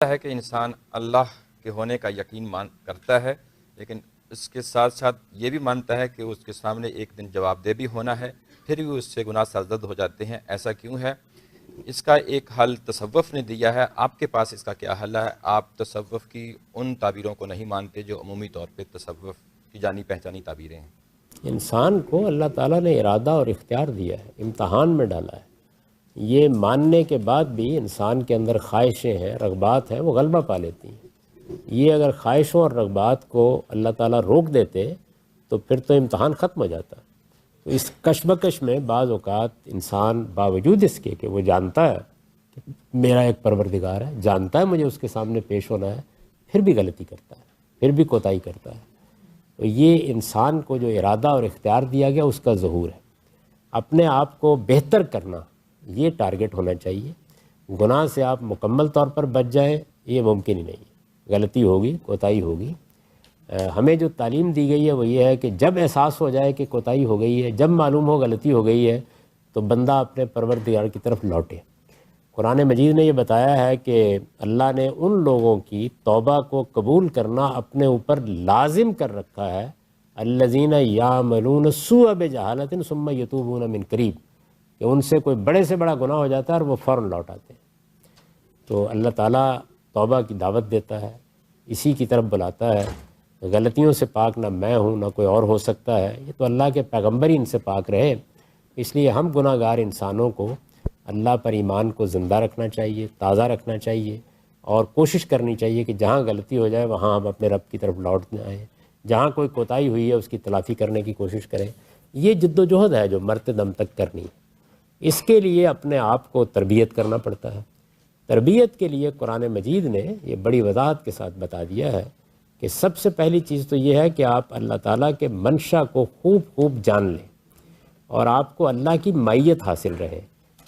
ہے کہ انسان اللہ کے ہونے کا یقین کرتا ہے، لیکن اس کے ساتھ ساتھ یہ بھی مانتا ہے کہ اس کے سامنے ایک دن جواب دہ بھی ہونا ہے، پھر بھی اس سے گناہ سرزد ہو جاتے ہیں۔ ایسا کیوں ہے؟ اس کا ایک حل تصوف نے دیا ہے۔ آپ کے پاس اس کا کیا حل ہے؟ آپ تصوف کی ان تعبیروں کو نہیں مانتے جو عمومی طور پہ تصوف کی جانی پہچانی تعبیریں ہیں۔ انسان کو اللہ تعالیٰ نے ارادہ اور اختیار دیا ہے، امتحان میں ڈالا ہے۔ یہ ماننے کے بعد بھی انسان کے اندر خواہشیں ہیں، رغبات ہیں، وہ غلبہ پا لیتی ہیں۔ یہ اگر خواہشوں اور رغبات کو اللہ تعالیٰ روک دیتے تو پھر تو امتحان ختم ہو جاتا۔ تو اس کشمکش میں بعض اوقات انسان باوجود اس کے کہ وہ جانتا ہے کہ میرا ایک پروردگار ہے، جانتا ہے مجھے اس کے سامنے پیش ہونا ہے، پھر بھی غلطی کرتا ہے، پھر بھی کوتاہی کرتا ہے۔ تو یہ انسان کو جو ارادہ اور اختیار دیا گیا اس کا ظہور ہے۔ اپنے آپ کو بہتر کرنا یہ ٹارگٹ ہونا چاہیے۔ گناہ سے آپ مکمل طور پر بچ جائیں یہ ممکن ہی نہیں ہے، غلطی ہوگی، کوتاہی ہوگی۔ ہمیں جو تعلیم دی گئی ہے وہ یہ ہے کہ جب احساس ہو جائے کہ کوتاہی ہو گئی ہے، جب معلوم ہو غلطی ہو گئی ہے، تو بندہ اپنے پروردگار کی طرف لوٹے۔ قرآن مجید نے یہ بتایا ہے کہ اللہ نے ان لوگوں کی توبہ کو قبول کرنا اپنے اوپر لازم کر رکھا ہے، الذین یعملون السوء بجہالۃ ثم یتوبون من قریب، کہ ان سے کوئی بڑے سے بڑا گناہ ہو جاتا ہے اور وہ فوراً لوٹ آتے ہیں۔ تو اللہ تعالیٰ توبہ کی دعوت دیتا ہے، اسی کی طرف بلاتا ہے۔ غلطیوں سے پاک نہ میں ہوں نہ کوئی اور ہو سکتا ہے، یہ تو اللہ کے پیغمبر ہی ان سے پاک رہے۔ اس لیے ہم گناہ گار انسانوں کو اللہ پر ایمان کو زندہ رکھنا چاہیے، تازہ رکھنا چاہیے، اور کوشش کرنی چاہیے کہ جہاں غلطی ہو جائے وہاں ہم اپنے رب کی طرف لوٹ جائیں، جہاں کوئی کوتاہی ہوئی ہے اس کی تلافی کرنے کی کوشش کریں۔ یہ جد و جہد ہے جو مرتے دم تک کرنی ہے۔ اس کے لیے اپنے آپ کو تربیت کرنا پڑتا ہے۔ تربیت کے لیے قرآن مجید نے یہ بڑی وضاحت کے ساتھ بتا دیا ہے کہ سب سے پہلی چیز تو یہ ہے کہ آپ اللہ تعالیٰ کے منشا کو خوب جان لیں اور آپ کو اللہ کی معیت حاصل رہے۔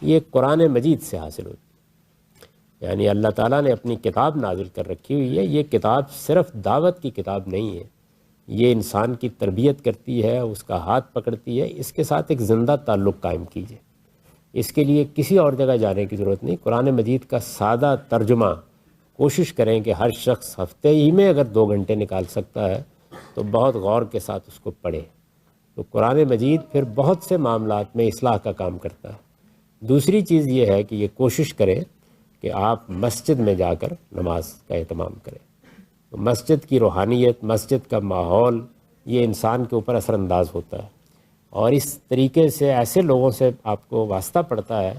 یہ قرآن مجید سے حاصل ہوتی ہے، یعنی اللہ تعالیٰ نے اپنی کتاب نازل کر رکھی ہوئی ہے۔ یہ کتاب صرف دعوت کی کتاب نہیں ہے، یہ انسان کی تربیت کرتی ہے، اس کا ہاتھ پکڑتی ہے۔ اس کے ساتھ ایک زندہ تعلق قائم کیجیے۔ اس کے لیے کسی اور جگہ جانے کی ضرورت نہیں۔ قرآن مجید کا سادہ ترجمہ کوشش کریں کہ ہر شخص ہفتے ہی میں اگر 2 گھنٹے نکال سکتا ہے تو بہت غور کے ساتھ اس کو پڑھے، تو قرآن مجید پھر بہت سے معاملات میں اصلاح کا کام کرتا ہے۔ دوسری چیز یہ ہے کہ یہ کوشش کریں کہ آپ مسجد میں جا کر نماز کا اہتمام کریں۔ تو مسجد کی روحانیت، مسجد کا ماحول، یہ انسان کے اوپر اثر انداز ہوتا ہے، اور اس طریقے سے ایسے لوگوں سے آپ کو واسطہ پڑتا ہے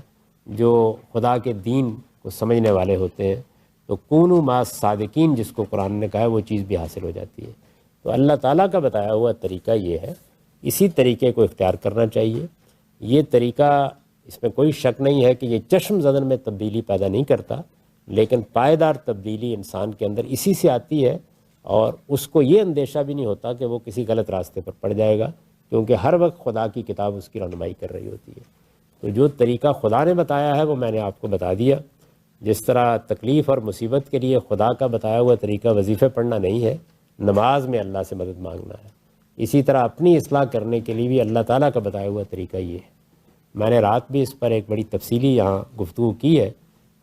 جو خدا کے دین کو سمجھنے والے ہوتے ہیں، تو کونوا مع الصادقین جس کو قرآن نے کہا ہے وہ چیز بھی حاصل ہو جاتی ہے۔ تو اللہ تعالیٰ کا بتایا ہوا طریقہ یہ ہے، اسی طریقے کو اختیار کرنا چاہیے۔ یہ طریقہ، اس میں کوئی شک نہیں ہے کہ یہ چشم زدن میں تبدیلی پیدا نہیں کرتا، لیکن پائیدار تبدیلی انسان کے اندر اسی سے آتی ہے، اور اس کو یہ اندیشہ بھی نہیں ہوتا کہ وہ کسی غلط راستے پر پڑ جائے گا، کیونکہ ہر وقت خدا کی کتاب اس کی رہنمائی کر رہی ہوتی ہے۔ تو جو طریقہ خدا نے بتایا ہے وہ میں نے آپ کو بتا دیا۔ جس طرح تکلیف اور مصیبت کے لیے خدا کا بتایا ہوا طریقہ وظیفے پڑھنا نہیں ہے، نماز میں اللہ سے مدد مانگنا ہے، اسی طرح اپنی اصلاح کرنے کے لیے بھی اللہ تعالیٰ کا بتایا ہوا طریقہ یہ ہے۔ میں نے رات بھی اس پر ایک بڑی تفصیلی یہاں گفتگو کی ہے،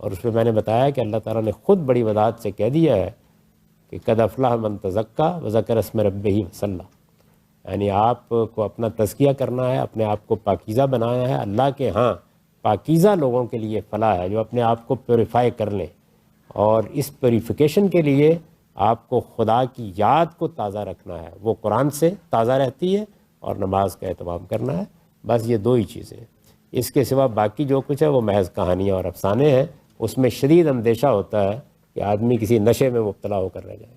اور اس میں میں نے بتایا کہ اللہ تعالیٰ نے خود بڑی وضاحت سے کہہ دیا ہے کہ قد افلح من تزکیٰ وذکر اسم ربہ فصلی، یعنی آپ کو اپنا تزکیہ کرنا ہے، اپنے آپ کو پاکیزہ بنایا ہے۔ اللہ کے ہاں پاکیزہ لوگوں کے لیے فلاح ہے جو اپنے آپ کو پیوریفائی کر لیں، اور اس پیوریفیکیشن کے لیے آپ کو خدا کی یاد کو تازہ رکھنا ہے، وہ قرآن سے تازہ رہتی ہے، اور نماز کا اہتمام کرنا ہے۔ بس یہ 2 ہی چیزیں ہیں، اس کے سوا باقی جو کچھ ہے وہ محض کہانیاں اور افسانے ہیں۔ اس میں شدید اندیشہ ہوتا ہے کہ آدمی کسی نشے میں مبتلا ہو کر رہ جائے۔